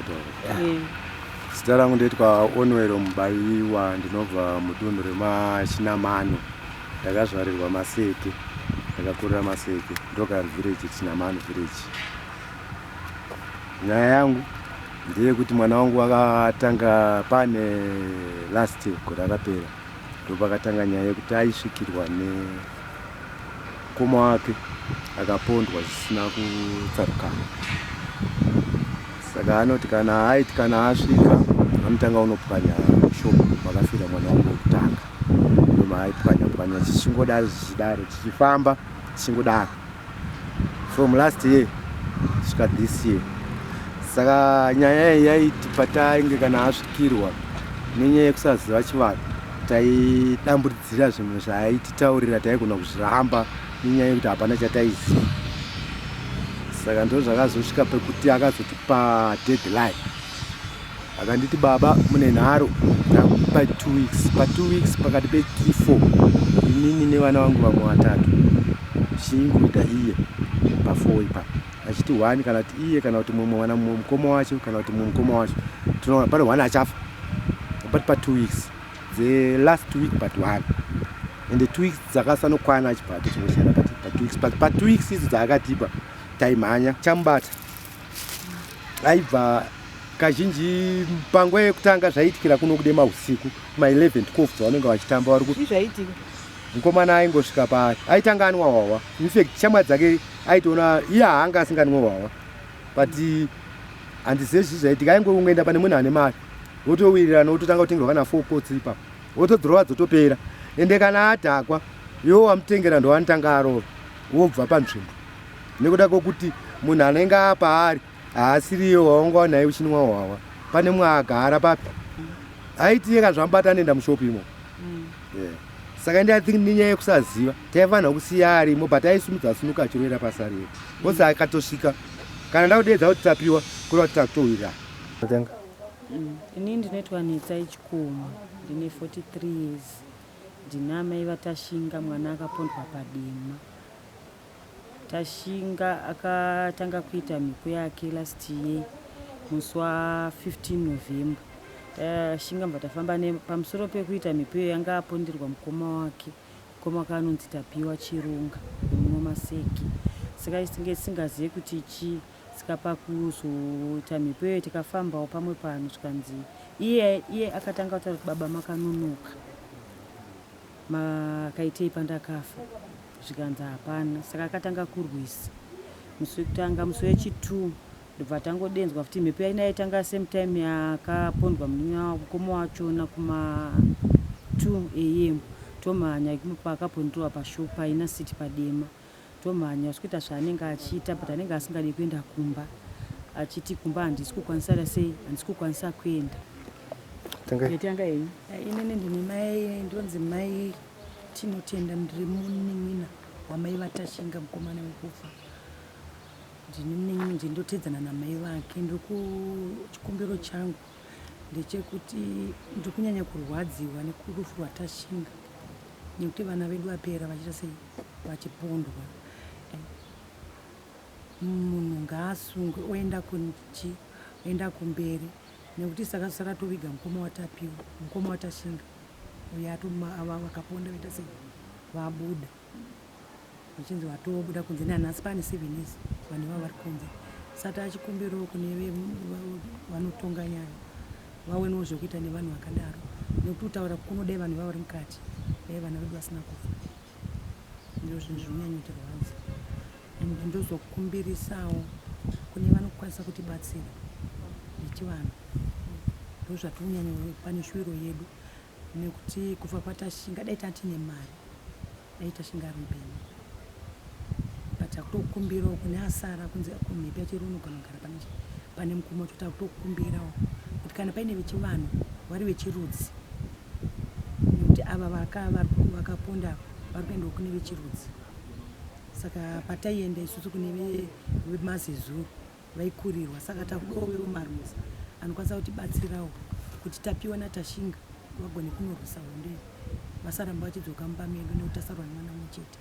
kutaura. Zita rangu ndoitwa Onwero Mubayiwa, ndinobva mudunhu reMachinamano. Ndakazvarirwa Maseke, ndakakurira Maseke, Local Village, Chinamano Village. Nyaya yangu ndeyekuti mwana wangu akatanga pane last gore rakapera, ndopakatanga nyaya yekuti aisvikirwa nekoma wake akapondwa zvisina kutsarukana. Saka anoti kana asvika anotanga unopwanya shopu wakafira mwana wangu wekutanga. Ndoma aipwanya chichingodaro zvichidaro chichifamba chichingodaro from last year kusvika this year. Saka nyaya iyi yaiti patainge kana asvikirwa nenyaya yekusaziva chivanhu taidambudzira zvinhu zvaaititaurira taigona kuzviramba nenyaya yekuti hapana chataiziva. Saka ndo zvakazosvika pekuti akazotipa deadline akanditi baba mune nharo ndakupa 2 weeks. Pa2 weeks pakati pe3-4 inini nevana vangu vamwe vatatu chiinguida iye pa4 ipa achiti 1 kana kuti iye kana kuti mumwe mwana mumwe mukoma wacho kana kuti mumwe mukoma wacho tinoona pane 1 achafa but pa2 weeks the last week but 1 and the 2 weeks dzakasanokwana achibva chinoshara pa2 weeks but pa2 weeks idzo dzaakatipa taimhanya chamubata aibva kazhinji panguva yekutanga zvaitikira kuno kudema usiku ma11 12 dzavanenge vachitamba vari kuti zvaitika mukomana aingosvika paari aitanga anwa hwawa. Infact shamwa dzake aitoona iye haanga asinganwe hwawa but handizivi zvii zvaitika. Aingoenda pane munhu ane mari wotowirirana wototanga kutengerwa kana 4 pots ipapo wotodzorova dzotopera ende kana adhakwa iwo wamutengera ndowanotanga arova wobva panzvimbo nekuda kwokuti munhu anenge apaari haasiriyo waunga naye uchinwa hwawa. Pane mumwe agara papi aiti iye kazvamubata anoenda mushopu imo. Saka ndiathink nenyaya yekusaziva taifanira kusiya arimo but aisumudza sunuka achirovera pasa rero bcause akatosvika kana ndakudedza kuti tapiwa kureva kuti takutowira. Inini ndinoitwa Netsai Chikomo, ndine 43 years, ndina mai vaTashinga, mwana akapondwa padema. Tashinga akatanga kuita mhiko yake last year musi wa15 November. Tashinga mbva tafamba pamusoro pekuita mhiko iyo yanga aponderwa mukoma wake. Mukoma wake anonzi Tapiwa Chirunga muMaseke. Saka isingazivi kuti ichi saka pakuzoita mhiko iyo tikafambawo pamwe pano zvikanzi iye akatanga kutaura kuti baba makanonoka makaitei pandakafa, zvikanzi hapana. Saka akatanga kurwisa musi wekutanga. Musi wechi2 ndobva tangodenzwa futi mhepo yaitanga same time yakapondwa mukoma wachona kuma2 am tomhanya paakaponderwa pashopu haina siti padema. Tomhanya kusvika zvaanenge achiita but anenge asingadi kuenda kumba achiti kumba handisi kukwanisa sei, handisi kukwanisa kuenda. Yetanga henyu inini ndine mai ndonzi mai Tinotenda, ndiri munin'ina wamai vaTashinga mukomana wekufa. Ndine munin'ina ndinotedzana namai vake. Chikumbiro changu ndechekuti ndiri kunyanya kurwadziwa nekurufu rwaTashinga nekuti vana vedu vapera vachiita sei vachipondwa. Munhu ngaasungwe oenda kunchi oenda kumberi nekuti saka toviga mukoma waTapiwa, mukoma waTashinga uyo ava vakaponda vaita sei vabuda vachinzi vatobuda kunze nanhasi pane 7 years vanhu ivavo vari kunze. Saka achikumbirawo kune vanotonga nyaya vaonewo zvokuita nevanhu vakadaro nekuti kutaura kunodai vanhu ivavo vari mukati dai vana vedu vasina kufa. Ndizvo zvinhu zvinonyanya kutirwadza ende ndozokumbirisawo kune vanokwanisa kutibatsira vechivanhu. Ndo zvatonyanya pane shwiro yedu nekuti kufa kwaTashinga dai tatine mari dai Tashinga ari mupenyu but takutokumbirawo kune asara kunze kumhepo yachirungu kanogara pane mukoma wacho takutokumbirawo kuti kana paine vechivanhu vari vechirudzi nekuti ava vakaponda vari kuendawo kune vechirudzi. Saka pataienda isusu kune vemazezuru vaikurirwa, saka takudawo vemarudzi anokwanisa kutibatsirawo kuti Tapiwa naTashinga vagone kunorwisa hondo vasaramba vachidzoka mumba medu nekuti tasarwa nemwana mumwe chete.